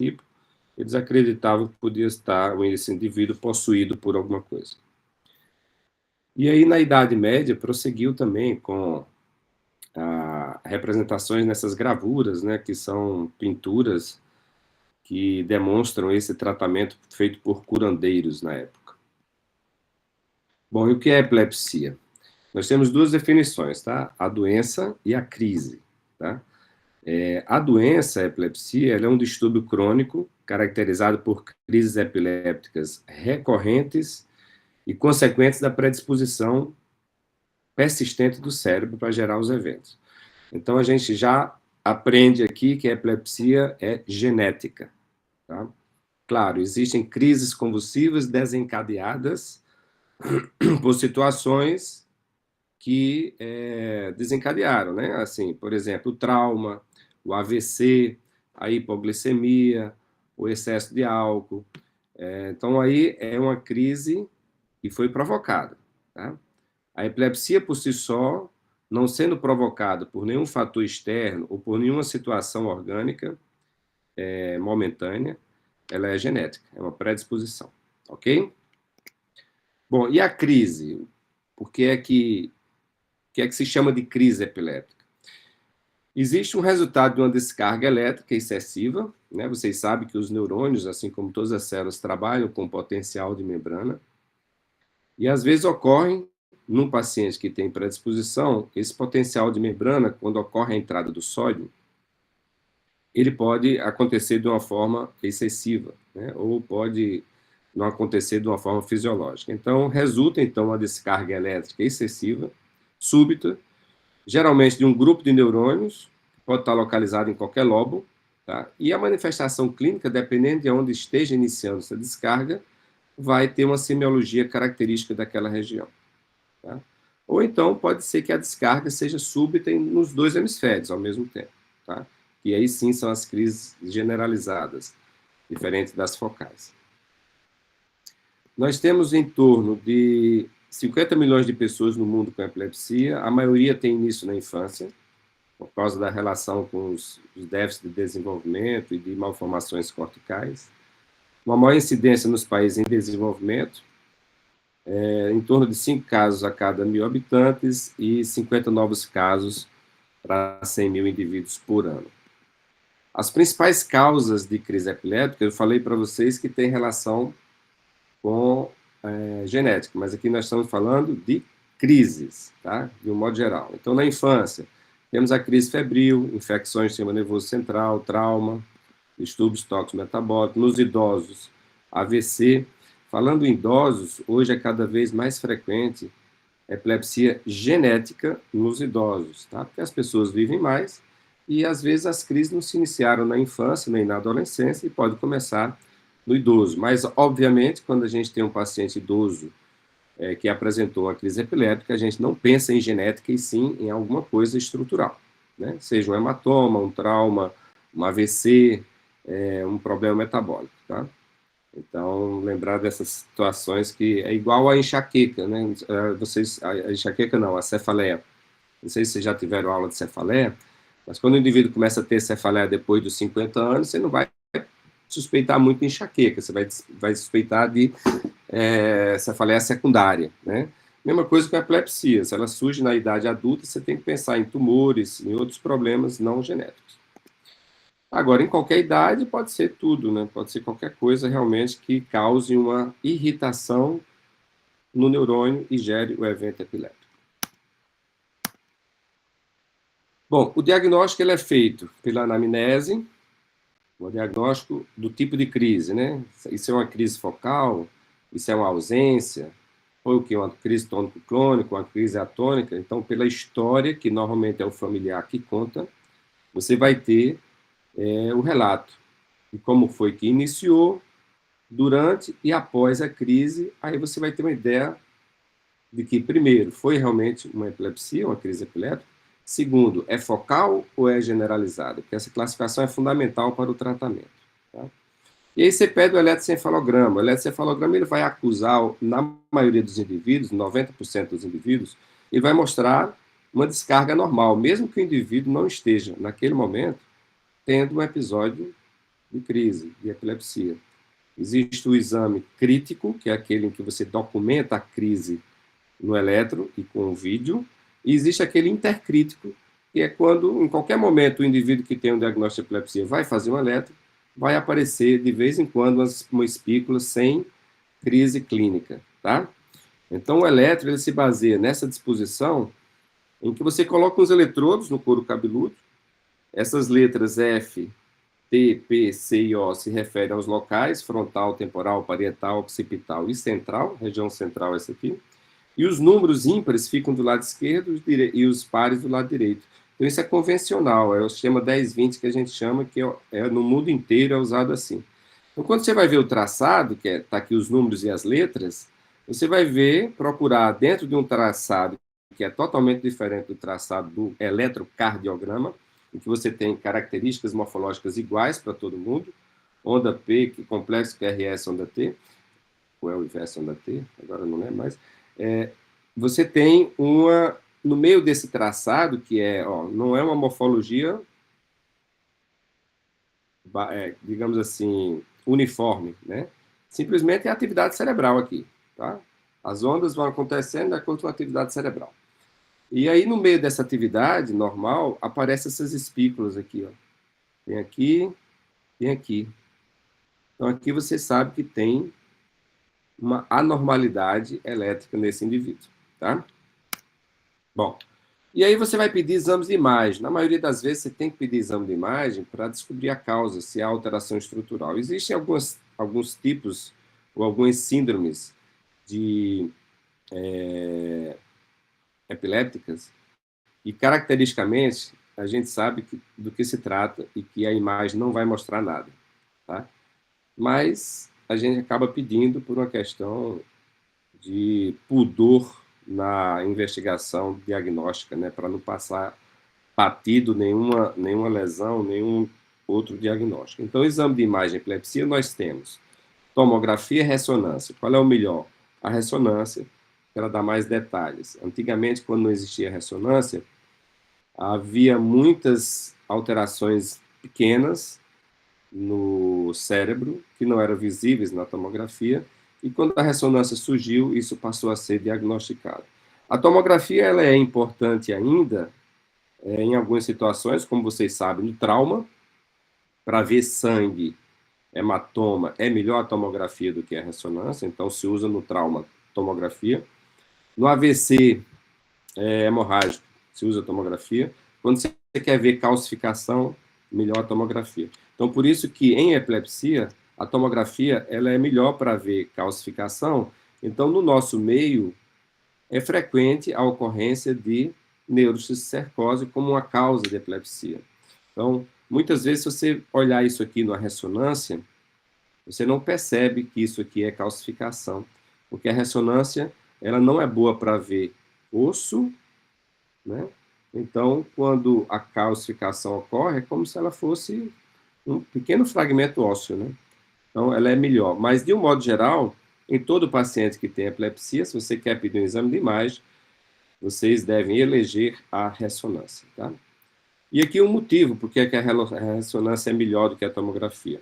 tipo, eles acreditavam que podia estar esse indivíduo possuído por alguma coisa. E aí, na Idade Média, prosseguiu também com representações nessas gravuras, né, que são pinturas que demonstram esse tratamento feito por curandeiros na época. Bom, e o que é epilepsia? Nós temos duas definições, tá? A doença e a crise, tá? A doença, a epilepsia, ela é um distúrbio crônico caracterizado por crises epilépticas recorrentes e consequentes da predisposição persistente do cérebro para gerar os eventos. Então, a gente já aprende aqui que a epilepsia é genética, tá? Claro, existem crises convulsivas desencadeadas por situações que desencadearam, né? Assim, por exemplo, o trauma, o AVC, a hipoglicemia, o excesso de álcool. Então, aí é uma crise que foi provocada, tá? A epilepsia por si só, não sendo provocada por nenhum fator externo ou por nenhuma situação orgânica momentânea, ela é genética, é uma predisposição, ok? Bom, e a crise? Por que é que se chama de crise epiléptica? Existe um resultado de uma descarga elétrica excessiva, né? Vocês sabem que os neurônios, assim como todas as células, trabalham com potencial de membrana, e às vezes ocorre, num paciente que tem predisposição, esse potencial de membrana, quando ocorre a entrada do sódio, ele pode acontecer de uma forma excessiva, né? Ou pode não acontecer de uma forma fisiológica. Então, resulta, uma descarga elétrica excessiva, súbita, geralmente de um grupo de neurônios, pode estar localizado em qualquer lobo, tá? E a manifestação clínica, dependendo de onde esteja iniciando essa descarga, vai ter uma semiologia característica daquela região, tá? Ou então pode ser que a descarga seja súbita nos dois hemisférios ao mesmo tempo, tá? E aí sim são as crises generalizadas, diferentes das focais. Nós temos em torno de 50 milhões de pessoas no mundo com epilepsia, a maioria tem início na infância, por causa da relação com os déficits de desenvolvimento e de malformações corticais. Uma maior incidência nos países em desenvolvimento, em torno de 5 casos a cada 1.000 habitantes e 50 novos casos para 100 mil indivíduos por ano. As principais causas de crise epiléptica, eu falei para vocês que tem relação com genética, mas aqui nós estamos falando de crises, tá? De um modo geral. Então, na infância, temos a crise febril, infecções do sistema nervoso central, trauma, distúrbios tóxicos metabólicos. Nos idosos, AVC. Falando em idosos, hoje é cada vez mais frequente epilepsia genética nos idosos, tá? Porque as pessoas vivem mais e, às vezes, as crises não se iniciaram na infância nem na adolescência e pode começar no idoso. Mas, obviamente, quando a gente tem um paciente idoso que apresentou uma crise epiléptica, a gente não pensa em genética e sim em alguma coisa estrutural, né? Seja um hematoma, um trauma, um AVC, um problema metabólico, tá? Então, lembrar dessas situações que é igual a enxaqueca, né? A enxaqueca não, a cefaleia. Não sei se vocês já tiveram aula de cefaleia, mas quando o indivíduo começa a ter cefaleia depois dos 50 anos, você não vai suspeitar muito de enxaqueca, você vai suspeitar de cefaleia secundária, né? Mesma coisa com a epilepsia, se ela surge na idade adulta, você tem que pensar em tumores, em outros problemas não genéticos. Agora, em qualquer idade, pode ser tudo, né? Pode ser qualquer coisa realmente que cause uma irritação no neurônio e gere o evento epiléptico. Bom, o diagnóstico ele é feito pela anamnese, o diagnóstico do tipo de crise, né? Isso é uma crise focal, isso é uma ausência, ou o que? Uma crise tônico-clônica, uma crise atônica. Então, pela história, que normalmente é o familiar que conta, você vai ter o relato de como foi que iniciou, durante e após a crise. Aí você vai ter uma ideia de que, primeiro, foi realmente uma epilepsia, uma crise epiléptica. Segundo, é focal ou é generalizada? Porque essa classificação é fundamental para o tratamento, tá? E aí você pede o eletrocefalograma. O eletrocefalograma ele vai acusar, na maioria dos indivíduos, 90% dos indivíduos, ele vai mostrar uma descarga normal, mesmo que o indivíduo não esteja, naquele momento, tendo um episódio de crise, de epilepsia. Existe o exame crítico, que é aquele em que você documenta a crise no eletro e com o vídeo, e existe aquele intercrítico, que é quando, em qualquer momento, o indivíduo que tem um diagnóstico de epilepsia vai fazer um eletro, vai aparecer, de vez em quando, uma espícula sem crise clínica, tá? Então, o eletro, ele se baseia nessa disposição em que você coloca os eletrodos no couro cabeludo, essas letras F, T, P, C e O se referem aos locais, frontal, temporal, parietal, occipital e central, região central essa aqui, e os números ímpares ficam do lado esquerdo e os pares do lado direito. Então, isso é convencional, é o esquema 10-20 que a gente chama, que no mundo inteiro é usado assim. Então, quando você vai ver o traçado, que está aqui os números e as letras, você vai ver, procurar dentro de um traçado que é totalmente diferente do traçado do eletrocardiograma, em que você tem características morfológicas iguais para todo mundo, onda P, que complexo QRS, onda T, ou é o inverso onda T, agora não lembro mais, você tem no meio desse traçado, que não é uma morfologia, digamos assim, uniforme, né? Simplesmente é atividade cerebral aqui, tá? As ondas vão acontecendo de acordo com a atividade cerebral. E aí, no meio dessa atividade normal, aparecem essas espículas aqui, ó. Tem aqui, tem aqui. Então, aqui você sabe que tem uma anormalidade elétrica nesse indivíduo, tá? Bom, e aí você vai pedir exames de imagem. Na maioria das vezes, você tem que pedir exame de imagem para descobrir a causa, se há alteração estrutural. Existem alguns tipos ou algumas síndromes de epilépticas e, caracteristicamente, a gente sabe do que se trata e que a imagem não vai mostrar nada, tá? Mas a gente acaba pedindo por uma questão de pudor na investigação diagnóstica, né, para não passar batido nenhuma lesão, nenhum outro diagnóstico. Então, exame de imagem de epilepsia, nós temos tomografia e ressonância. Qual é o melhor? A ressonância, ela dá mais detalhes. Antigamente, quando não existia ressonância, havia muitas alterações pequenas no cérebro, que não eram visíveis na tomografia, e quando a ressonância surgiu, isso passou a ser diagnosticado. A tomografia ela é importante ainda em algumas situações, como vocês sabem, no trauma, para ver sangue, hematoma, é melhor a tomografia do que a ressonância, então se usa no trauma tomografia. No AVC hemorrágico, se usa tomografia. Quando você quer ver calcificação, melhor a tomografia. Então, por isso que em epilepsia, a tomografia ela é melhor para ver calcificação. Então, no nosso meio, é frequente a ocorrência de neurocisticercose como uma causa de epilepsia. Então, muitas vezes, se você olhar isso aqui na ressonância, você não percebe que isso aqui é calcificação, porque a ressonância ela não é boa para ver osso, né? Então, quando a calcificação ocorre, é como se ela fosse um pequeno fragmento ósseo, né? Então, ela é melhor. Mas, de um modo geral, em todo paciente que tem epilepsia, se você quer pedir um exame de imagem, vocês devem eleger a ressonância, tá? E aqui um motivo porque a ressonância é melhor do que a tomografia.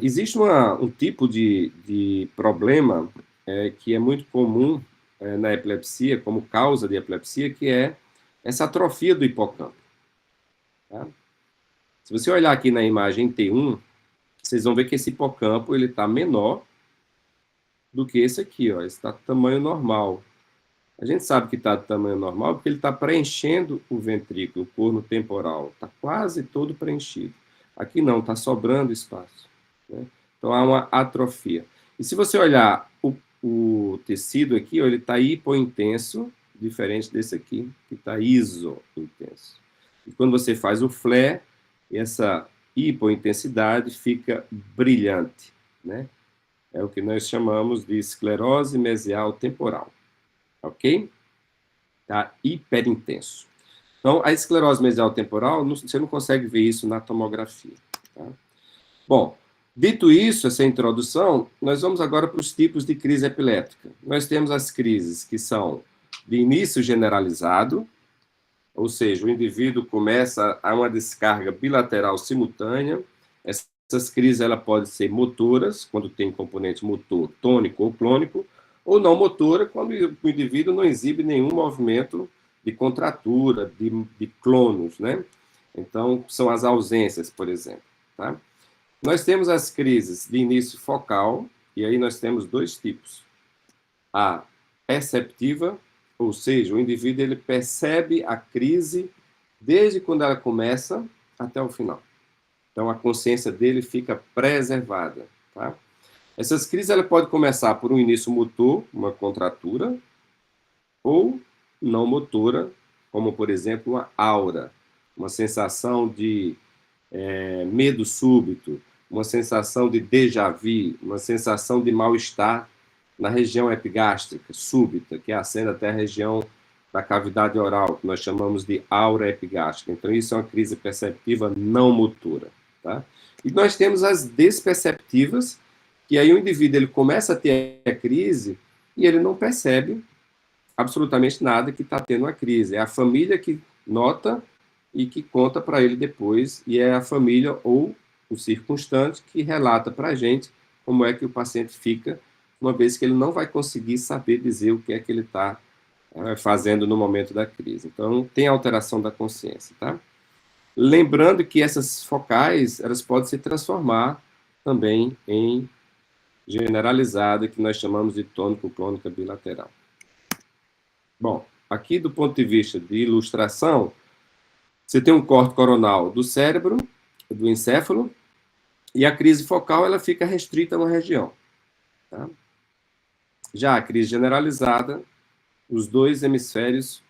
Existe um tipo de problema que é muito comum na epilepsia, como causa de epilepsia, que é essa atrofia do hipocampo. Tá? Se você olhar aqui na imagem T1, vocês vão ver que esse hipocampo está menor do que esse aqui, ó. Esse está do tamanho normal. A gente sabe que está do tamanho normal porque ele está preenchendo o ventrículo, o corno temporal. Está quase todo preenchido. Aqui não, está sobrando espaço, né? Então há uma atrofia. E se você olhar o tecido aqui, ó, ele está hipointenso, diferente desse aqui, que está isointenso. E quando você faz o flare, essa hipointensidade fica brilhante, né? É o que nós chamamos de esclerose mesial temporal, ok? Tá hiperintenso. Então, a esclerose mesial temporal, você não consegue ver isso na tomografia, tá? Bom, dito isso, essa introdução, nós vamos agora para os tipos de crise epiléptica. Nós temos as crises que são de início generalizado, ou seja, o indivíduo começa a uma descarga bilateral simultânea, essa Essas crises ela podem ser motoras, quando tem componente motor tônico ou clônico, ou não motora, quando o indivíduo não exibe nenhum movimento de contratura, de clonos, né? Então, são as ausências, por exemplo. Tá? Nós temos as crises de início focal, e aí nós temos dois tipos. A perceptiva, ou seja, o indivíduo ele percebe a crise desde quando ela começa até o final. Então, a consciência dele fica preservada. Tá? Essas crises ela pode começar por um início motor, uma contratura, ou não motora, como, por exemplo, uma aura, uma sensação de medo súbito, uma sensação de déjà vu, uma sensação de mal-estar na região epigástrica, súbita, que ascende até a região da cavidade oral, que nós chamamos de aura epigástrica. Então, isso é uma crise perceptiva não motora. Tá? E nós temos as desperceptivas, que aí o indivíduo ele começa a ter a crise e ele não percebe absolutamente nada que está tendo uma crise. É a família que nota e que conta para ele depois, e é a família ou o circunstante que relata para a gente como é que o paciente fica, uma vez que ele não vai conseguir saber dizer o que é que ele está fazendo no momento da crise. Então, tem alteração da consciência, tá? Lembrando que essas focais, elas podem se transformar também em generalizada, que nós chamamos de tônico-clônica bilateral. Bom, aqui do ponto de vista de ilustração, você tem um corte coronal do cérebro, do encéfalo, e a crise focal ela fica restrita a uma região. Tá? Já a crise generalizada, os dois hemisférios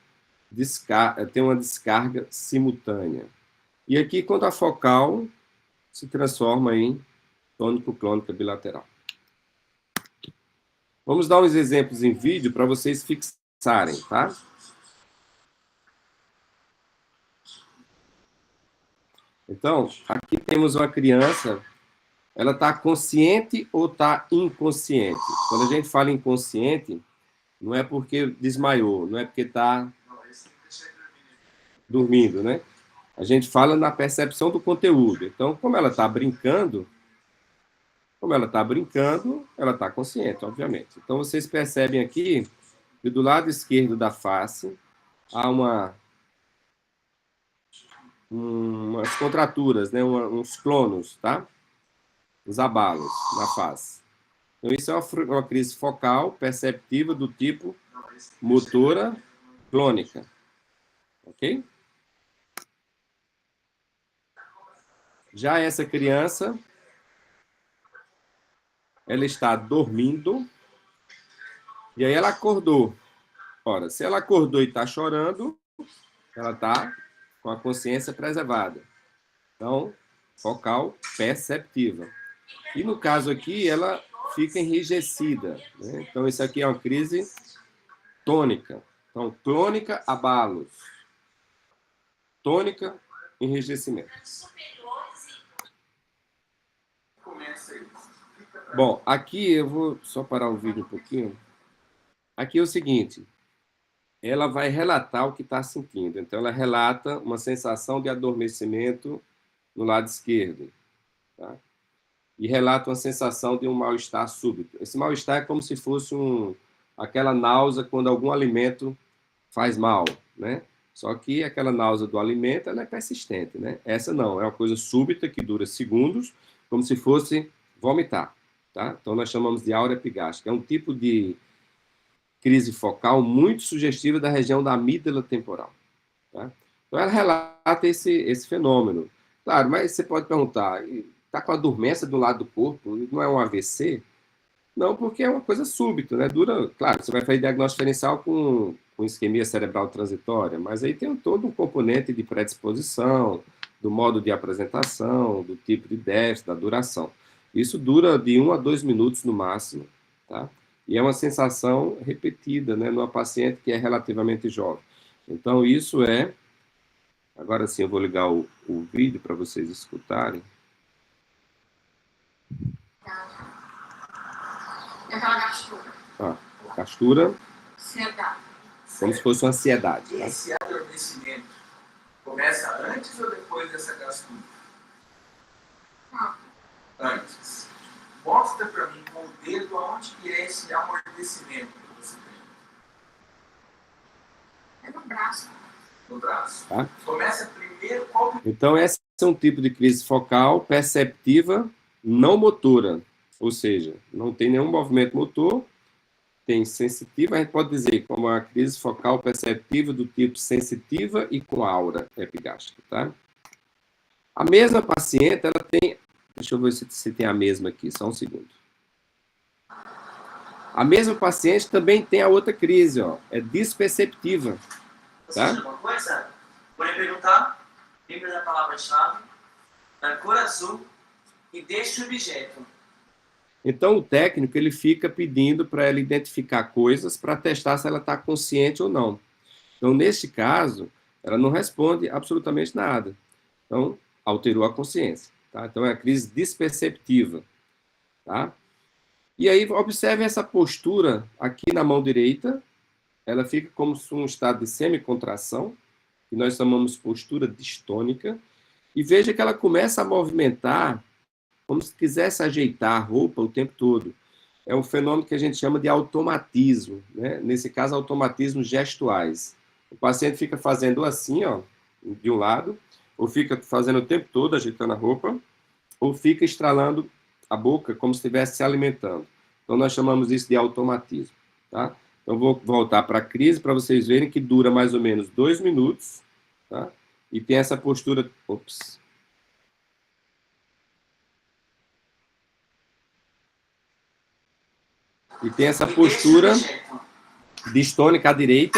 têm uma descarga simultânea. E aqui, quando a focal se transforma em tônico-clônica bilateral. Vamos dar uns exemplos em vídeo para vocês fixarem, tá? Então, aqui temos uma criança, ela está consciente ou está inconsciente? Quando a gente fala inconsciente, não é porque desmaiou, não é porque está dormindo, né? A gente fala na percepção do conteúdo. Então, como ela está brincando, ela está consciente, obviamente. Então, vocês percebem aqui que do lado esquerdo da face há umas contraturas, né? Uns clonos, tá? Os abalos na face. Então, isso é uma crise focal perceptiva do tipo motora clônica. Ok? Já essa criança, ela está dormindo e aí ela acordou. Ora, se ela acordou e está chorando, ela está com a consciência preservada. Então, focal perceptiva. E no caso aqui, ela fica enrijecida. Né? Então, isso aqui é uma crise tônica. Então, clônica, abalos. Tônica, enrijecimento. Bom, aqui eu vou só parar o vídeo um pouquinho. Aqui é o seguinte, ela vai relatar o que está sentindo. Então, ela relata uma sensação de adormecimento no lado esquerdo. Tá? E relata uma sensação de um mal-estar súbito. Esse mal-estar é como se fosse aquela náusea quando algum alimento faz mal, né? Só que aquela náusea do alimento ela é persistente, né? Essa não, é uma coisa súbita que dura segundos, como se fosse vomitar. Tá? Então, nós chamamos de aura epigástrica. É um tipo de crise focal muito sugestiva da região da amígdala temporal. Tá? Então, ela relata esse fenômeno. Claro, mas você pode perguntar, está com a dormência do lado do corpo, não é um AVC? Não, porque é uma coisa súbita, né? Dura, claro, você vai fazer diagnóstico diferencial com isquemia cerebral transitória, mas aí tem todo um componente de predisposição, do modo de apresentação, do tipo de déficit, da duração. Isso dura de 1 a 2 minutos no máximo, tá? E é uma sensação repetida, né, numa paciente que é relativamente jovem. Então, isso é... Agora sim, eu vou ligar o vídeo para vocês escutarem. E aquela gastura? Gastura. Ansiedade. Como se fosse uma ansiedade. E esse adormecimento começa antes ou depois dessa gastura? Não. antes. Mostra para mim com o dedo aonde que é esse amortecimento que você tem. É no braço. No braço. Tá? Começa primeiro qual... Então, esse é um tipo de crise focal perceptiva não motora, ou seja, não tem nenhum movimento motor, tem sensitiva, a gente pode dizer como uma crise focal perceptiva do tipo sensitiva e com aura epigástrica, tá? A mesma paciente, ela tem, deixa eu ver se tem a mesma aqui, só um segundo. A mesma paciente também tem a outra crise, ó, é desperceptiva. Você Tá? acha uma coisa? Pode perguntar, lembra da palavra-chave, da cor azul e deste objeto. Então, o técnico ele fica pedindo para ela identificar coisas para testar se ela está consciente ou não. Então, neste caso, ela não responde absolutamente nada. Então, alterou a consciência. Tá? Então, é a crise desperceptiva. Tá? E aí, observe essa postura aqui na mão direita. Ela fica como um estado de semicontração, que nós chamamos postura distônica. E veja que ela começa a movimentar como se quisesse ajeitar a roupa o tempo todo. É um fenômeno que a gente chama de automatismo, né? Nesse caso, automatismos gestuais. O paciente fica fazendo assim, ó, de um lado, ou fica fazendo o tempo todo, ajeitando a roupa, ou fica estralando a boca como se estivesse se alimentando. Então, nós chamamos isso de automatismo. Tá? Então, vou voltar para a crise para vocês verem que dura mais ou menos 2 minutos, tá? E tem essa postura... Ops. E tem essa postura distônica à direita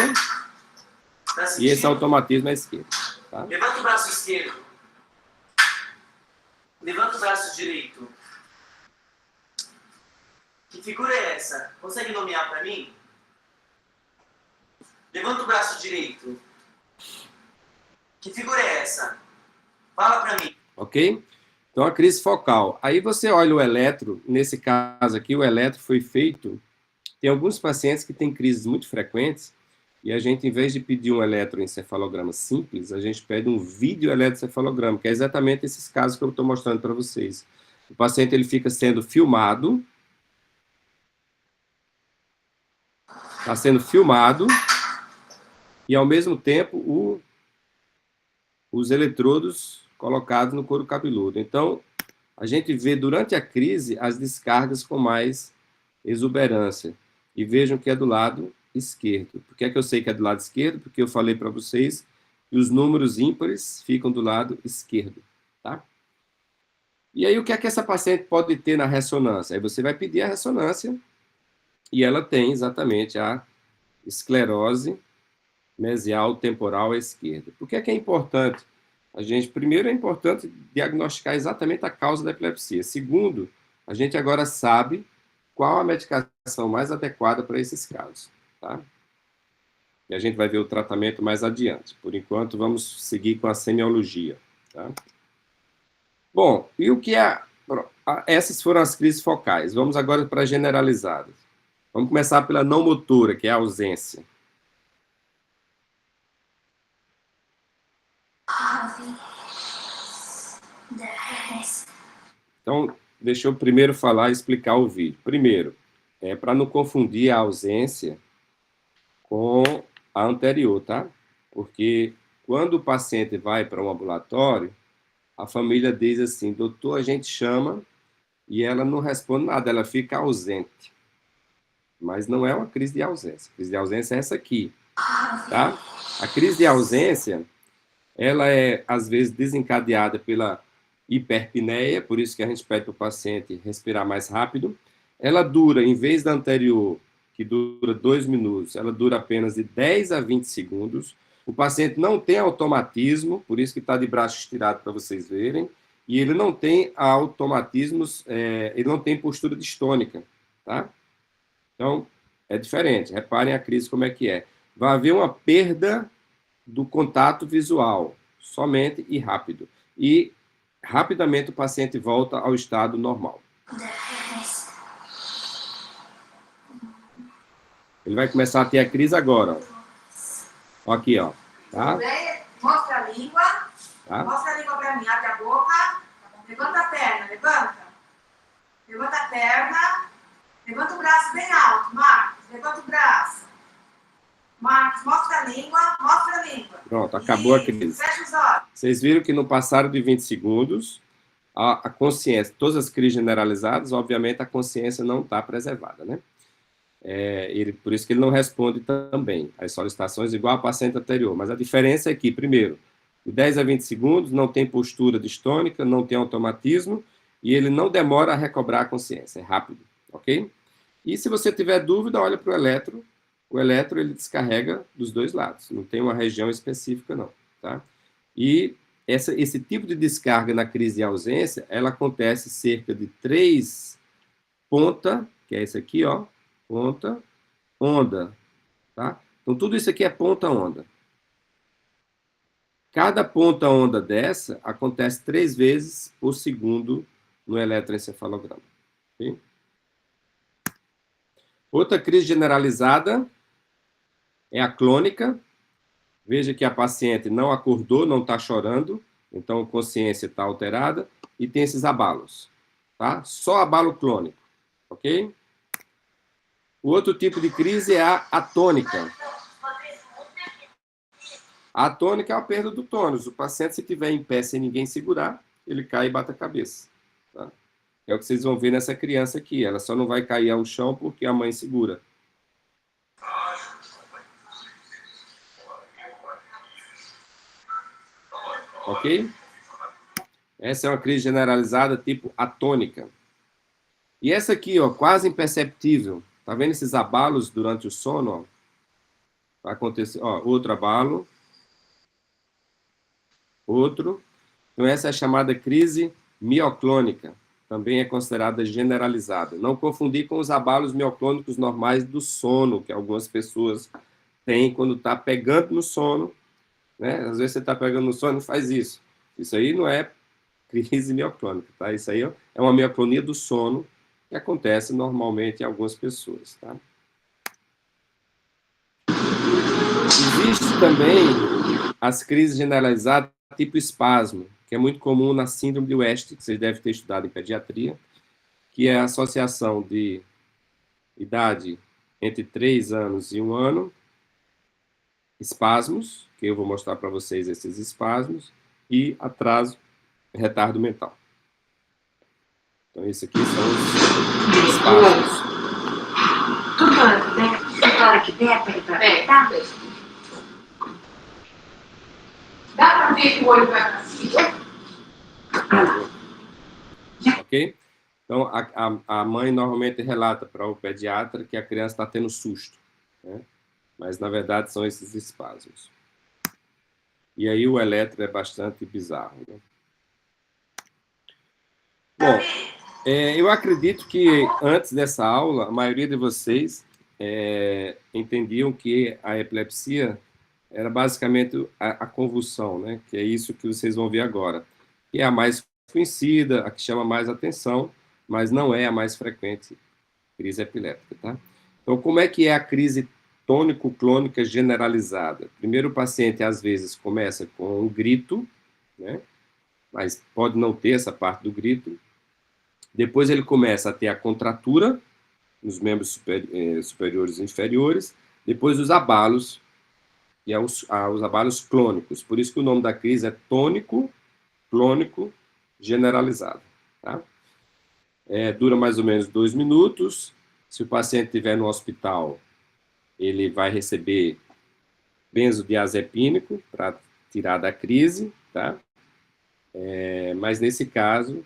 e esse automatismo à esquerda. Tá? Levanta o braço esquerdo. Levanta o braço direito. Que figura é essa? Consegue nomear para mim? Levanta o braço direito. Que figura é essa? Fala para mim. Ok? Então, a crise focal. Aí você olha o eletro, nesse caso aqui, o eletro foi feito... Tem alguns pacientes que têm crises muito frequentes e a gente, em vez de pedir um eletroencefalograma simples, a gente pede um videoeletroencefalograma, que é exatamente esses casos que eu estou mostrando para vocês. O paciente ele fica sendo filmado, está sendo filmado e, ao mesmo tempo, os eletrodos colocados no couro cabeludo. Então, a gente vê durante a crise as descargas com mais exuberância. E vejam que é do lado esquerdo. Por que é que eu sei que é do lado esquerdo? Porque eu falei para vocês que os números ímpares ficam do lado esquerdo. Tá? E aí, o que é que essa paciente pode ter na ressonância? Aí você vai pedir a ressonância e ela tem exatamente a esclerose mesial temporal à esquerda. Por que é importante? Primeiro, é importante diagnosticar exatamente a causa da epilepsia. Segundo, a gente agora sabe qual a medicação mais adequada para esses casos. Tá? E a gente vai ver o tratamento mais adiante. Por enquanto, vamos seguir com a semiologia. Tá? Bom, e o que é... Essas foram as crises focais. Vamos agora para as generalizadas. Vamos começar pela não motora, que é a ausência. Então, deixa eu primeiro falar e explicar o vídeo. Primeiro, para não confundir a ausência com a anterior, tá? Porque quando o paciente vai para um ambulatório, a família diz assim, doutor, a gente chama e ela não responde nada, ela fica ausente. Mas não é uma crise de ausência. A crise de ausência é essa aqui, tá? A crise de ausência, ela é, às vezes, desencadeada pela hiperpneia, por isso que a gente pede para o paciente respirar mais rápido. Ela dura, em vez da anterior, que dura 2 minutos, ela dura apenas de 10 a 20 segundos. O paciente não tem automatismo, por isso que está de braço estirado para vocês verem, e ele não tem automatismos, ele não tem postura distônica, tá? Então, é diferente. Reparem a crise como é que é. Vai haver uma perda do contato visual, somente e rápido. E, rapidamente, o paciente volta ao estado normal. Ele vai começar a ter a crise agora. Ó. Aqui, ó. Tá? Mostra a língua. Tá? Mostra a língua pra mim. Abre a boca. Levanta a perna. Levanta. perna. Levanta o braço bem alto, Marcos. Levanta o braço. Marcos, mostra a língua. Mostra a língua. Pronto, acabou a crise. Fecha os olhos. Vocês viram que no passado de 20 segundos, a consciência, todas as crises generalizadas, obviamente a consciência não está preservada, né? Por isso que ele não responde também às solicitações igual ao paciente anterior. Mas a diferença é que, primeiro, de 10 a 20 segundos, não tem postura distônica, não tem automatismo, e ele não demora a recobrar a consciência, é rápido, ok? E se você tiver dúvida, olha para o eletro ele descarrega dos dois lados, não tem uma região específica não, tá? E esse tipo de descarga na crise de ausência, ela acontece cerca de 3 ponta, que é esse aqui, ó, ponta, onda, tá? Então, tudo isso aqui é ponta-onda. Cada ponta-onda dessa acontece 3 vezes por segundo no eletroencefalograma. Okay? Outra crise generalizada é a clônica. Veja que a paciente não acordou, não está chorando, então a consciência está alterada e tem esses abalos, tá? Só abalo clônico, ok? O outro tipo de crise é a atônica. A atônica é a perda do tônus. O paciente, se estiver em pé sem ninguém segurar, ele cai e bate a cabeça. Tá? É o que vocês vão ver nessa criança aqui. Ela só não vai cair ao chão porque a mãe segura. Ok? Essa é uma crise generalizada tipo atônica. E essa aqui, ó, quase imperceptível. Tá vendo esses abalos durante o sono? Ó? Vai acontecer, ó, outro abalo. Outro. Então, essa é a chamada crise mioclônica. Também é considerada generalizada. Não confundir com os abalos mioclônicos normais do sono, que algumas pessoas têm quando está pegando no sono. Né? Às vezes você está pegando no sono e faz isso. Isso aí não é crise mioclônica, tá? Isso aí é uma mioclonia do sono que acontece normalmente em algumas pessoas, tá? Existe também as crises generalizadas tipo espasmo, que é muito comum na síndrome de West, que vocês devem ter estudado em pediatria, que é a associação de idade entre 3 anos e 1 ano, espasmos, que eu vou mostrar para vocês esses espasmos, e atraso, retardo mental. Então, isso aqui são os espasmos. Agora que der para dá para ver que o olho vai para cima? Ok? Então, a mãe normalmente relata para o pediatra que a criança está tendo susto, né? Mas, na verdade, são esses espasmos. E aí o eletro é bastante bizarro, né? Bom, eu acredito que antes dessa aula, a maioria de vocês entendiam que a epilepsia era basicamente a convulsão, né? Que é isso que vocês vão ver agora. Que é a mais conhecida, a que chama mais atenção, mas não é a mais frequente crise epiléptica, tá? Então, como é que é a crise tônico-clônica generalizada? Primeiro, o paciente, às vezes, começa com um grito, né? Mas pode não ter essa parte do grito. Depois ele começa a ter a contratura nos membros superiores e inferiores. Depois os abalos, e os abalos clônicos. Por isso que o nome da crise é tônico-clônico generalizado. Tá? Dura mais ou menos 2 minutos. Se o paciente estiver no hospital, ele vai receber benzodiazepínico para tirar da crise, tá? Mas nesse caso,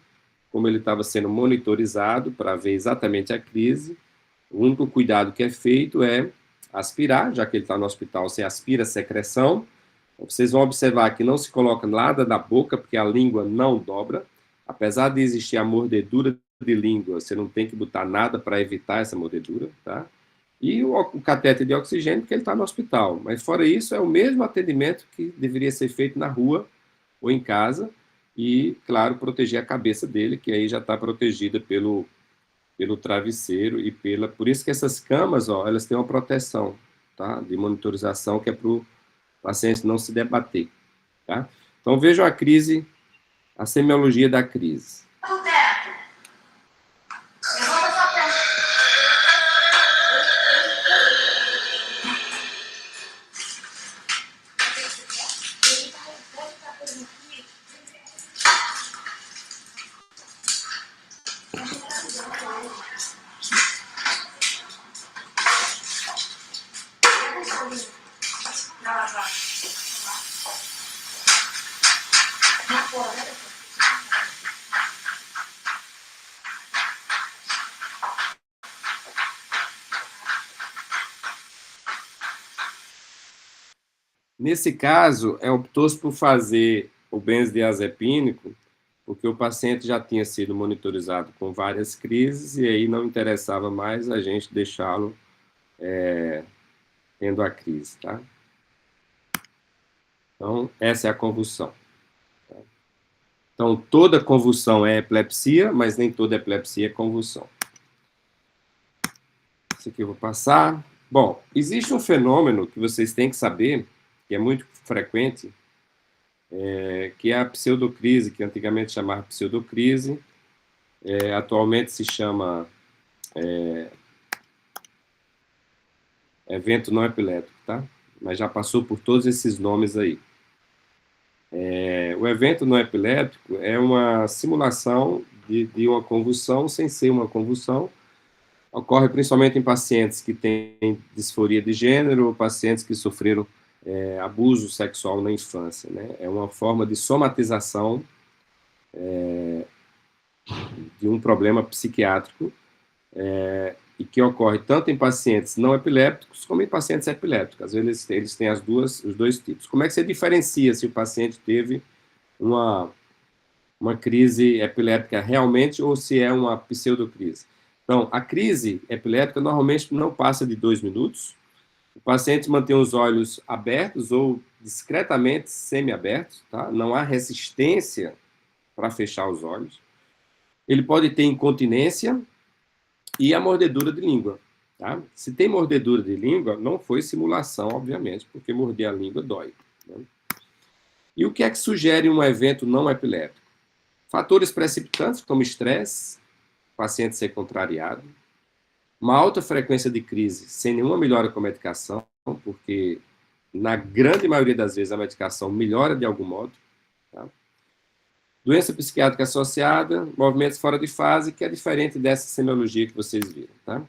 como ele estava sendo monitorizado para ver exatamente a crise, o único cuidado que é feito é aspirar, já que ele está no hospital, você aspira a secreção. Vocês vão observar que não se coloca nada na boca, porque a língua não dobra. Apesar de existir a mordedura de língua, você não tem que botar nada para evitar essa mordedura, tá? E o catéter de oxigênio, porque ele está no hospital. Mas fora isso, é o mesmo atendimento que deveria ser feito na rua ou em casa. E, claro, proteger a cabeça dele, que aí já está protegida pelo travesseiro e por isso que essas camas, ó, elas têm uma proteção, tá? De monitorização, que é para o paciente não se debater, tá? Então, vejam a crise, a semiologia da crise. Levanta Nesse caso, optou-se por fazer o benzodiazepínico, porque o paciente já tinha sido monitorizado com várias crises e aí não interessava mais a gente deixá-lo tendo a crise, tá? Então, essa é a convulsão. Tá? Então, toda convulsão é epilepsia, mas nem toda epilepsia é convulsão. Isso aqui eu vou passar. Bom, existe um fenômeno que vocês têm que saber, que é muito frequente, que é a pseudocrise, que antigamente chamava pseudocrise, atualmente se chama evento não epilético, tá? Mas já passou por todos esses nomes aí. O evento não epilético é uma simulação de uma convulsão sem ser uma convulsão. Ocorre principalmente em pacientes que têm disforia de gênero ou pacientes que sofreram abuso sexual na infância, né? É uma forma de somatização de um problema psiquiátrico e que ocorre tanto em pacientes não epilépticos como em pacientes epilépticos. Às vezes eles têm os dois tipos. Como é que você diferencia se o paciente teve uma crise epiléptica realmente ou se é uma pseudocrise? Então, a crise epiléptica normalmente não passa de 2 minutos. O paciente mantém os olhos abertos ou discretamente semi-abertos, tá? Não há resistência para fechar os olhos. Ele pode ter incontinência e a mordedura de língua. Tá? Se tem mordedura de língua, não foi simulação, obviamente, porque morder a língua dói. Né? E o que é que sugere um evento não epiléptico? Fatores precipitantes, como estresse, paciente ser contrariado, uma alta frequência de crise sem nenhuma melhora com a medicação, porque na grande maioria das vezes a medicação melhora de algum modo. Tá? Doença psiquiátrica associada, movimentos fora de fase, que é diferente dessa semiologia que vocês viram. Tá?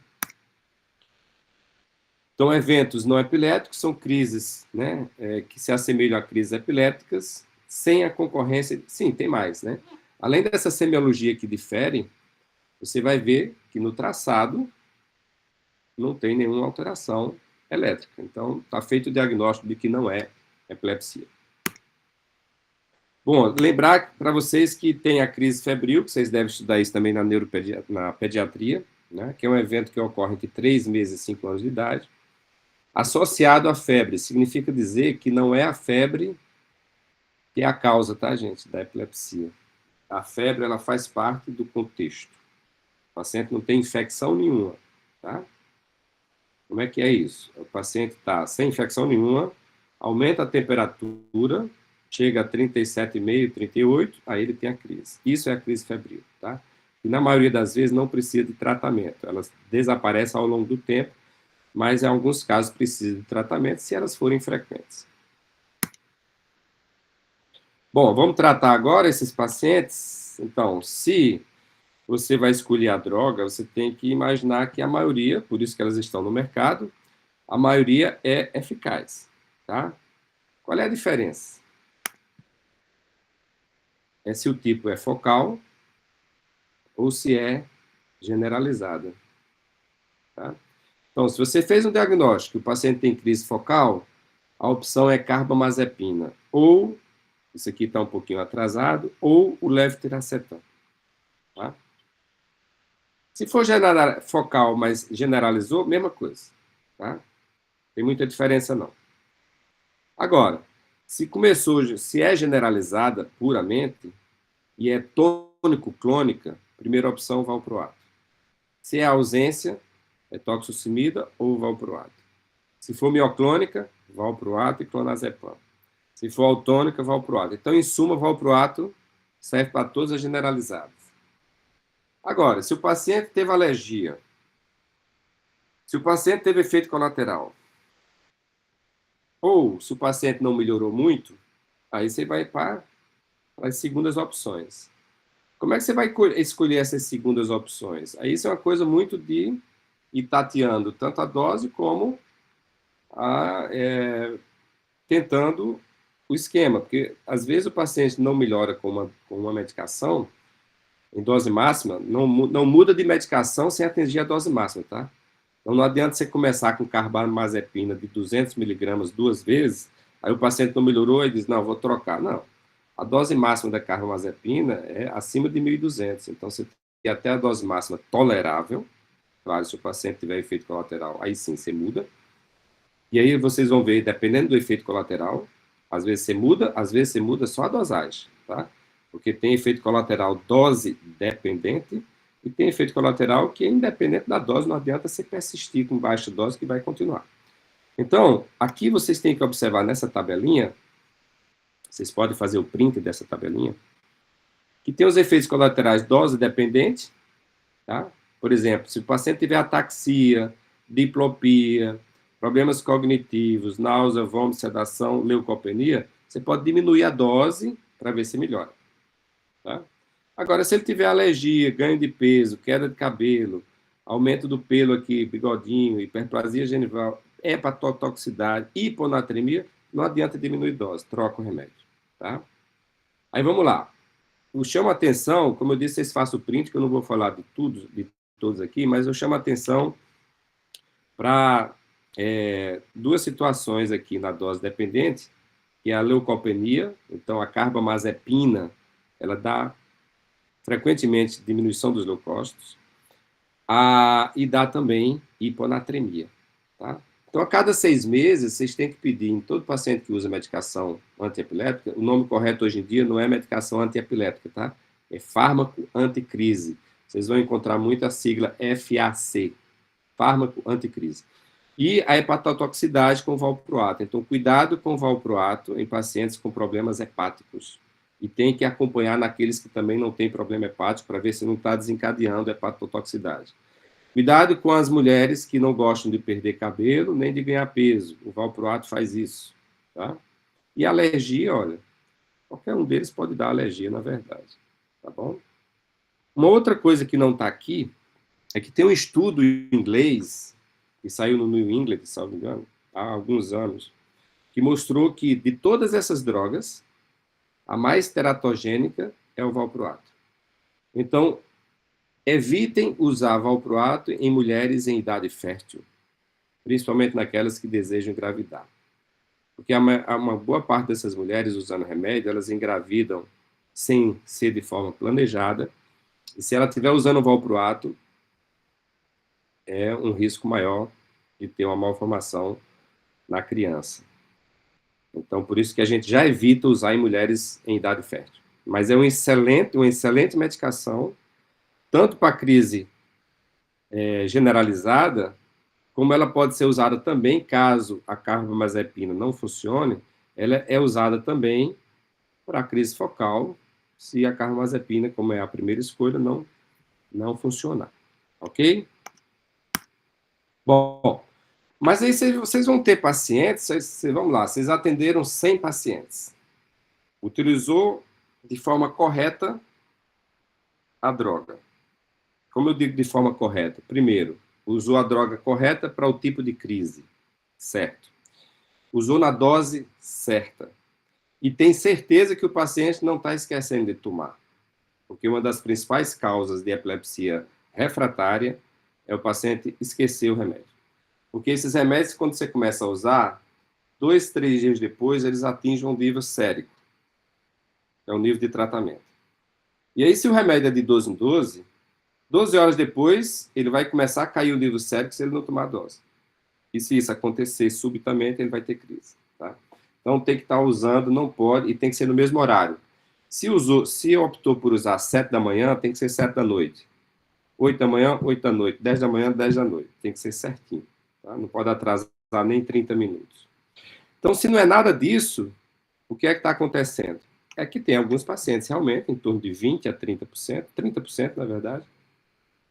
Então, eventos não epiléticos são crises, né, que se assemelham a crises epilépticas, sem a concorrência. Sim, tem mais, né? Além dessa semiologia que difere, você vai ver que no traçado não tem nenhuma alteração elétrica. Então, está feito o diagnóstico de que não é epilepsia. Bom, lembrar para vocês que tem a crise febril, que vocês devem estudar isso também na pediatria, né, que é um evento que ocorre entre 3 meses e 5 anos de idade, associado à febre. Significa dizer que não é a febre que é a causa, tá, gente, da epilepsia. A febre, ela faz parte do contexto. O paciente não tem infecção nenhuma, tá? Como é que é isso? O paciente está sem infecção nenhuma, aumenta a temperatura, chega a 37,5, 38, aí ele tem a crise. Isso é a crise febril, tá? E na maioria das vezes não precisa de tratamento. Elas desaparecem ao longo do tempo, mas em alguns casos precisa de tratamento se elas forem frequentes. Bom, vamos tratar agora esses pacientes. Então, se você vai escolher a droga, você tem que imaginar que a maioria, por isso que elas estão no mercado, a maioria é eficaz, tá? Qual é a diferença? É se o tipo é focal ou se é generalizada, tá? Então, se você fez um diagnóstico e o paciente tem crise focal, a opção é carbamazepina, ou, isso aqui está um pouquinho atrasado, ou o levetiracetam, tá? Se for focal, mas generalizou, mesma coisa, tá? Tem muita diferença, não. Agora, se é generalizada puramente, e é tônico-clônica, primeira opção, valproato. Se é ausência, é toxocimida ou valproato. Se for mioclônica, valproato e clonazepam. Se for autônica, valproato. Então, em suma, valproato serve para todas as generalizadas. Agora, se o paciente teve alergia, se o paciente teve efeito colateral, ou se o paciente não melhorou muito, aí você vai para as segundas opções. Como é que você vai escolher essas segundas opções? Aí isso é uma coisa muito de ir tateando tanto a dose como tentando o esquema, porque às vezes o paciente não melhora com uma medicação em dose máxima, não muda de medicação sem atingir a dose máxima, tá? Então não adianta você começar com carbamazepina de 200 miligramas 2 vezes, Aí o paciente não melhorou e diz, não, vou trocar. Não. A dose máxima da carbamazepina é acima de 1.200. Então, você tem até a dose máxima tolerável. Claro, se o paciente tiver efeito colateral, aí sim você muda. E aí vocês vão ver, dependendo do efeito colateral, às vezes você muda só a dosagem, tá? Porque tem efeito colateral dose dependente e tem efeito colateral que é independente da dose, não adianta você persistir com baixa dose que vai continuar. Então, aqui vocês têm que observar nessa tabelinha, vocês podem fazer o print dessa tabelinha, que tem os efeitos colaterais dose dependente, tá? Por exemplo, se o paciente tiver ataxia, diplopia, problemas cognitivos, náusea, vômito, sedação, leucopenia, você pode diminuir a dose para ver se melhora. Tá? Agora, se ele tiver alergia, ganho de peso, queda de cabelo, aumento do pelo aqui, bigodinho, hiperplasia genital, hepatotoxicidade, hiponatremia, não adianta diminuir dose, troca o remédio. Tá? Aí vamos lá. Eu chamo a atenção, como eu disse, vocês façam o print, que eu não vou falar de tudo, de todos aqui, mas eu chamo a atenção para duas situações aqui na dose dependente, que é a leucopenia, então a carbamazepina, ela dá frequentemente diminuição dos leucócitos, e dá também hiponatremia, tá? Então, a cada 6 meses, vocês têm que pedir em todo paciente que usa medicação antiepilética, o nome correto hoje em dia não é medicação antiepilética, tá? É fármaco anticrise. Vocês vão encontrar muito a sigla FAC, fármaco anticrise. E a hepatotoxicidade com valproato. Então, cuidado com valproato em pacientes com problemas hepáticos. E tem que acompanhar naqueles que também não têm problema hepático para ver se não está desencadeando hepatotoxicidade. Cuidado com as mulheres que não gostam de perder cabelo nem de ganhar peso. O valproato faz isso. Tá? E alergia, olha, qualquer um deles pode dar alergia, na verdade. Tá bom? Uma outra coisa que não está aqui é que tem um estudo em inglês, que saiu no New England, se não me engano, há alguns anos, que mostrou que de todas essas drogas, a mais teratogênica é o valproato. Então, evitem usar valproato em mulheres em idade fértil, principalmente naquelas que desejam engravidar. Porque uma boa parte dessas mulheres usando remédio, elas engravidam sem ser de forma planejada, e se ela estiver usando valproato, é um risco maior de ter uma malformação na criança. Então, por isso que a gente já evita usar em mulheres em idade fértil. Mas é uma excelente medicação, tanto para crise generalizada, como ela pode ser usada também, caso a carbamazepina não funcione, ela é usada também para crise focal, se a carbamazepina, como é a primeira escolha, não funcionar. Ok? Bom, mas aí vocês vão ter pacientes, vamos lá, vocês atenderam 100 pacientes. Utilizou de forma correta a droga. Como eu digo de forma correta? Primeiro, usou a droga correta para o tipo de crise, certo. Usou na dose certa. E tem certeza que o paciente não está esquecendo de tomar. Porque uma das principais causas de epilepsia refratária é o paciente esquecer o remédio. Porque esses remédios, quando você começa a usar, 2, 3 dias depois, eles atingem um nível sérico. É o nível de tratamento. E aí, se o remédio é de 12 em 12 horas depois, ele vai começar a cair o nível sérico se ele não tomar a dose. E se isso acontecer subitamente, ele vai ter crise. Tá? Então, tem que estar usando, não pode, e tem que ser no mesmo horário. Se optou por usar 7 da manhã, tem que ser 7 da noite. 8 da manhã, 8 da noite. 10 da manhã, 10 da noite. Tem que ser certinho. Tá? Não pode atrasar nem 30 minutos. Então, se não é nada disso, o que é que está acontecendo? É que tem alguns pacientes, realmente, em torno de 20% a 30%, na verdade,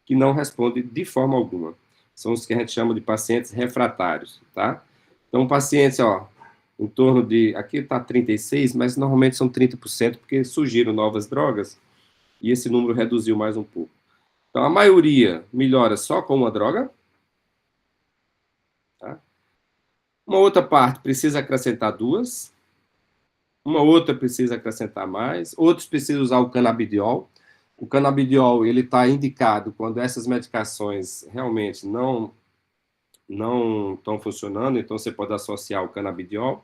que não respondem de forma alguma. São os que a gente chama de pacientes refratários, tá? Então, pacientes, em torno de, aqui está 36%, mas normalmente são 30%, porque surgiram novas drogas, e esse número reduziu mais um pouco. Então, a maioria melhora só com uma droga, tá? Uma outra parte precisa acrescentar 2, uma outra precisa acrescentar mais, outros precisam usar o canabidiol. O canabidiol, ele está indicado quando essas medicações realmente não estão funcionando, então você pode associar o canabidiol.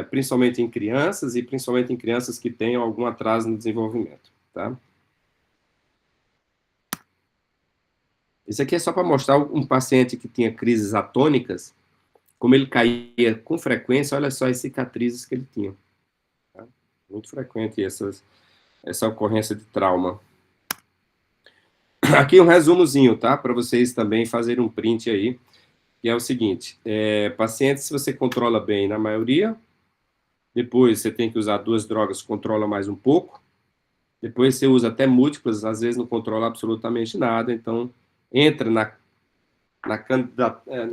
principalmente em crianças e principalmente em crianças que tenham algum atraso no desenvolvimento, tá? Isso aqui é só para mostrar um paciente que tinha crises atônicas, como ele caía com frequência, olha só as cicatrizes que ele tinha. Tá? Muito frequente essa ocorrência de trauma. Aqui um resumozinho, tá? Para vocês também fazerem um print aí, que é o seguinte, pacientes, se você controla bem na maioria, depois você tem que usar 2 drogas, controla mais um pouco, depois você usa até múltiplas, às vezes não controla absolutamente nada, então entra na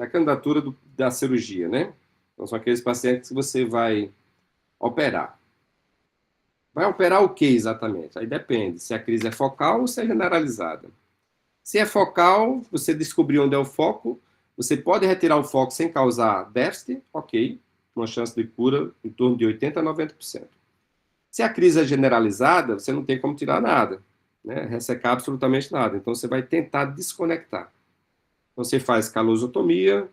candidatura da cirurgia, né? Então, são aqueles pacientes que você vai operar. Vai operar o que exatamente? Aí depende, se a crise é focal ou se é generalizada. Se é focal, você descobriu onde é o foco, você pode retirar o foco sem causar déficit, ok, uma chance de cura em torno de 80% a 90%. Se a crise é generalizada, você não tem como tirar nada, né? Ressecar absolutamente nada. Então, você vai tentar desconectar. Então, você faz calosotomia,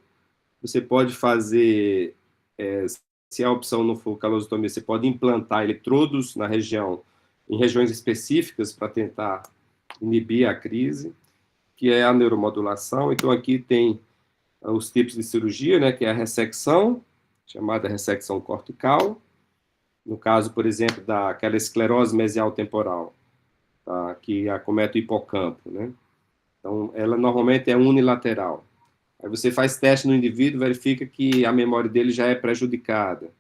você pode fazer, se a opção não for calosotomia, você pode implantar eletrodos na região, em regiões específicas para tentar inibir a crise, que é a neuromodulação. Então, aqui tem os tipos de cirurgia, né, que é a ressecção, chamada ressecção cortical, no caso, por exemplo, daquela esclerose mesial temporal, tá, que acomete o hipocampo, né? Então, ela normalmente é unilateral. Aí você faz teste no indivíduo, verifica que a memória dele já é prejudicada,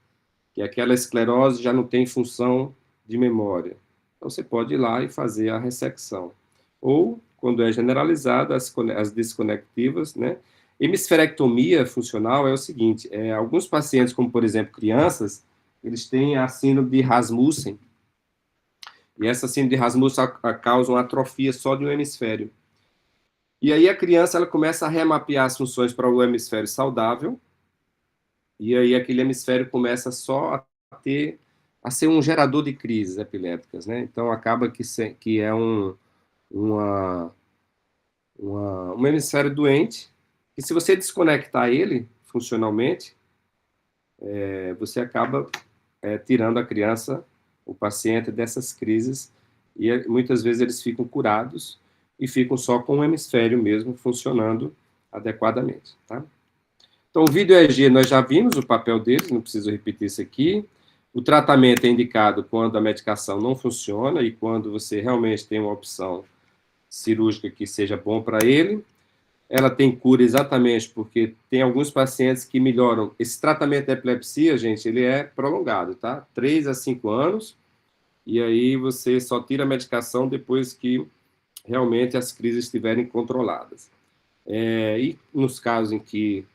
que aquela esclerose já não tem função de memória. Então, você pode ir lá e fazer a ressecção. Ou, quando é generalizada, as desconectivas, né? Hemisferectomia funcional é o seguinte, alguns pacientes, como, por exemplo, crianças, eles têm a síndrome de Rasmussen, e essa síndrome de Rasmussen causa uma atrofia só de um hemisfério. E aí a criança ela começa a remapear as funções para o hemisfério saudável, e aí aquele hemisfério começa só a ser um gerador de crises epilépticas, né? Então acaba que é um hemisfério doente, e se você desconectar ele funcionalmente, você acaba tirando a criança, o paciente, dessas crises, e muitas vezes eles ficam curados e ficam só com o hemisfério mesmo funcionando adequadamente, tá? Então, o vídeo EEG, nós já vimos o papel deles, não preciso repetir isso aqui. O tratamento é indicado quando a medicação não funciona e quando você realmente tem uma opção cirúrgica que seja bom para ele. Ela tem cura exatamente porque tem alguns pacientes que melhoram. Esse tratamento da epilepsia, gente, ele é prolongado, tá? 3 a 5 anos, e aí você só tira a medicação depois que realmente as crises estiverem controladas. E nos casos em que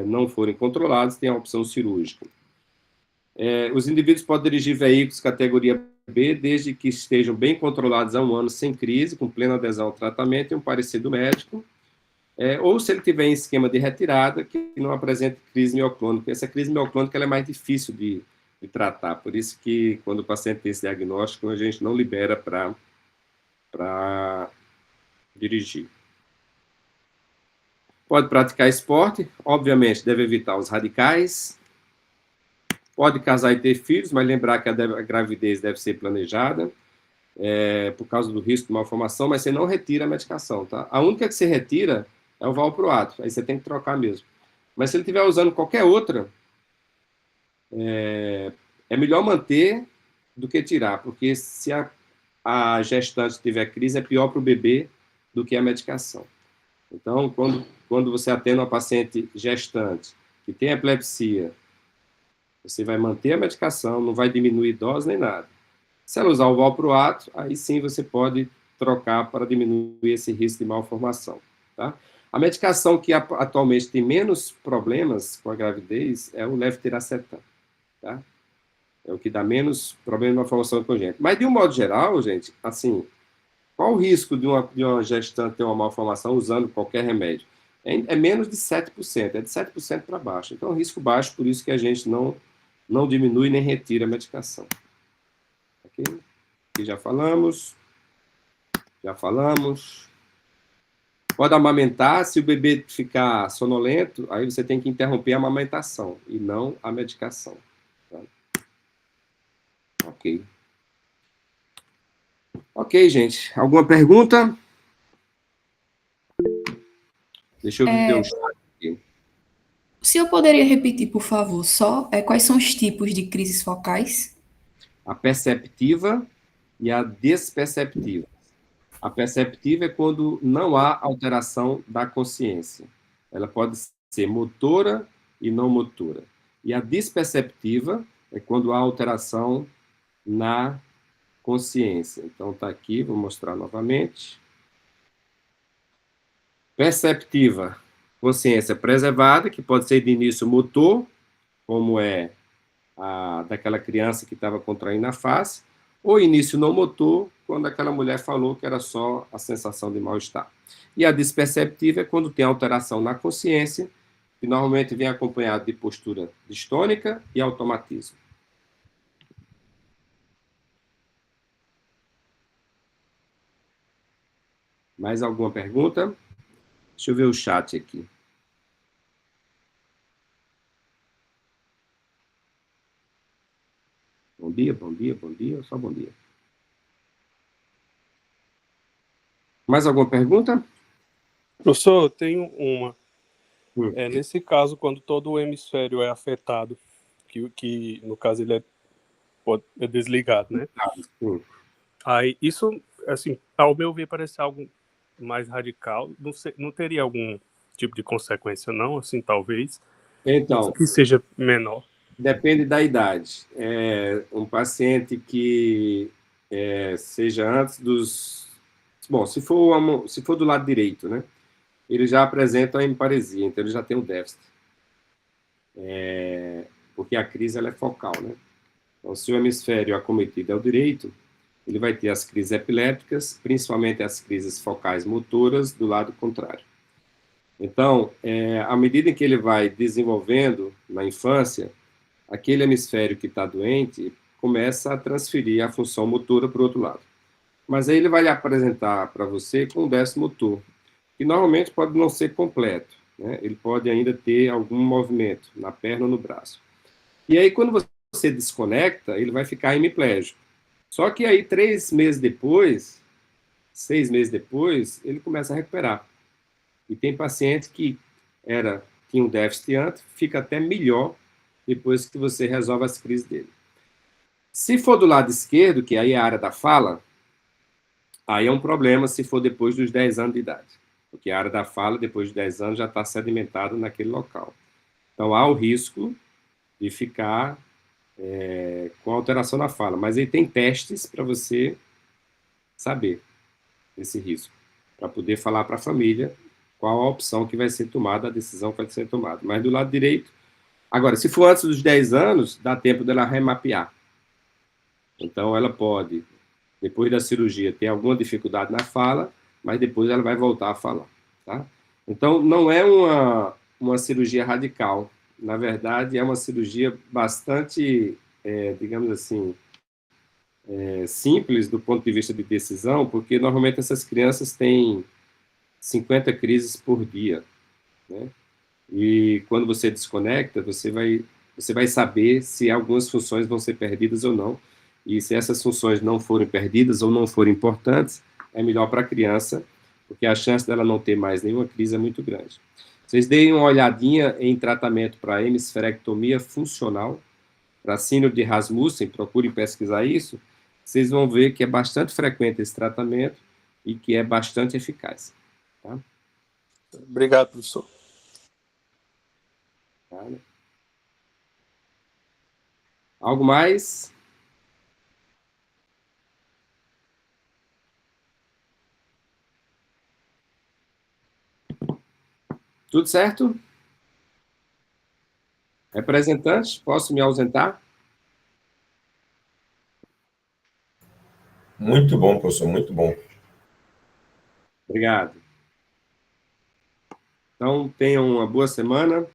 não forem controlados, tem a opção cirúrgica. Os indivíduos podem dirigir veículos categoria B desde que estejam bem controlados há 1 ano sem crise, com plena adesão ao tratamento e um parecer do médico, ou se ele tiver em esquema de retirada, que não apresente crise mioclônica. Essa crise mioclônica ela é mais difícil de tratar, por isso que quando o paciente tem esse diagnóstico, a gente não libera para dirigir. Pode praticar esporte, obviamente deve evitar os radicais, pode casar e ter filhos, mas lembrar que a gravidez deve ser planejada, por causa do risco de malformação, mas você não retira a medicação, tá? A única que você retira é o valproato, aí você tem que trocar mesmo. Mas se ele estiver usando qualquer outra, é melhor manter do que tirar, porque se a gestante tiver crise, é pior para o bebê do que a medicação. Então, quando você atende uma paciente gestante que tem epilepsia, você vai manter a medicação, não vai diminuir dose nem nada. Se ela usar o valproato, aí sim você pode trocar para diminuir esse risco de malformação, tá? A medicação que atualmente tem menos problemas com a gravidez é o levetiracetam, tá? É o que dá menos problema de malformação congênita. Mas, de um modo geral, gente, assim, qual o risco de uma gestante ter uma malformação usando qualquer remédio? É menos de 7%, é de 7% para baixo. Então, é um risco baixo, por isso que a gente não diminui nem retira a medicação. Ok? Aqui já falamos. Pode amamentar, se o bebê ficar sonolento, aí você tem que interromper a amamentação e não a medicação. Tá? Ok. Ok, gente. Alguma pergunta? Deixa eu ver o chat aqui. O senhor poderia repetir, por favor, só quais são os tipos de crises focais? A perceptiva e a desperceptiva. A perceptiva é quando não há alteração da consciência. Ela pode ser motora e não motora. E a desperceptiva é quando há alteração na consciência. Então, está aqui, vou mostrar novamente. Perceptiva, consciência preservada, que pode ser de início motor, como é daquela criança que estava contraindo a face, ou início não motor, quando aquela mulher falou que era só a sensação de mal-estar. E a desperceptiva é quando tem alteração na consciência, que normalmente vem acompanhado de postura distônica e automatismo. Mais alguma pergunta? Deixa eu ver o chat aqui. Bom dia, bom dia, bom dia, só bom dia. Mais alguma pergunta? Professor, eu tenho uma. Hum. Nesse caso, quando todo o hemisfério é afetado, que no caso ele é desligado, né? Sim. Aí, isso, assim, ao meu ver, parece algo mais radical. Não teria algum tipo de consequência, não? Assim, talvez. Então, Que seja menor. depende da idade. Um paciente que seja antes dos... Bom, se for do lado direito, né? Ele já apresenta a hemiparesia, então ele já tem um déficit. Porque a crise ela é focal, né? Então, se o hemisfério acometido é o direito, ele vai ter as crises epilépticas, principalmente as crises focais motoras do lado contrário. Então, à medida em que ele vai desenvolvendo na infância, aquele hemisfério que está doente começa a transferir a função motora para o outro lado. Mas aí ele vai apresentar para você com um déficit motor, que normalmente pode não ser completo, né? Ele pode ainda ter algum movimento na perna ou no braço. E aí, quando você desconecta, ele vai ficar hemiplégico. Só que aí, 6 meses depois, ele começa a recuperar. E tem paciente que tinha um déficit antes, fica até melhor depois que você resolve as crises dele. Se for do lado esquerdo, que aí é a área da fala, aí é um problema se for depois dos 10 anos de idade. Porque a área da fala, depois de 10 anos, já está sedimentada naquele local. Então, há o risco de ficar com alteração na fala. Mas aí tem testes para você saber esse risco, para poder falar para a família qual a opção que vai ser tomada, a decisão que vai ser tomada. Mas do lado direito... Agora, se for antes dos 10 anos, dá tempo dela remapear. Então, ela pode, depois da cirurgia, ter alguma dificuldade na fala, mas depois ela vai voltar a falar. Tá? Então, não é uma cirurgia radical. Na verdade, é uma cirurgia bastante, digamos assim, simples do ponto de vista de decisão, porque normalmente essas crianças têm 50 crises por dia, né? E quando você desconecta, você vai saber se algumas funções vão ser perdidas ou não. E se essas funções não forem perdidas ou não forem importantes, é melhor para a criança, porque a chance dela não ter mais nenhuma crise é muito grande. Vocês deem uma olhadinha em tratamento para hemisferectomia funcional, para síndrome de Rasmussen, procurem pesquisar isso, vocês vão ver que é bastante frequente esse tratamento e que é bastante eficaz. Tá? Obrigado, professor. Algo mais? Tudo certo? Representante, posso me ausentar? Muito bom, professor, muito bom. Obrigado. Então, tenham uma boa semana.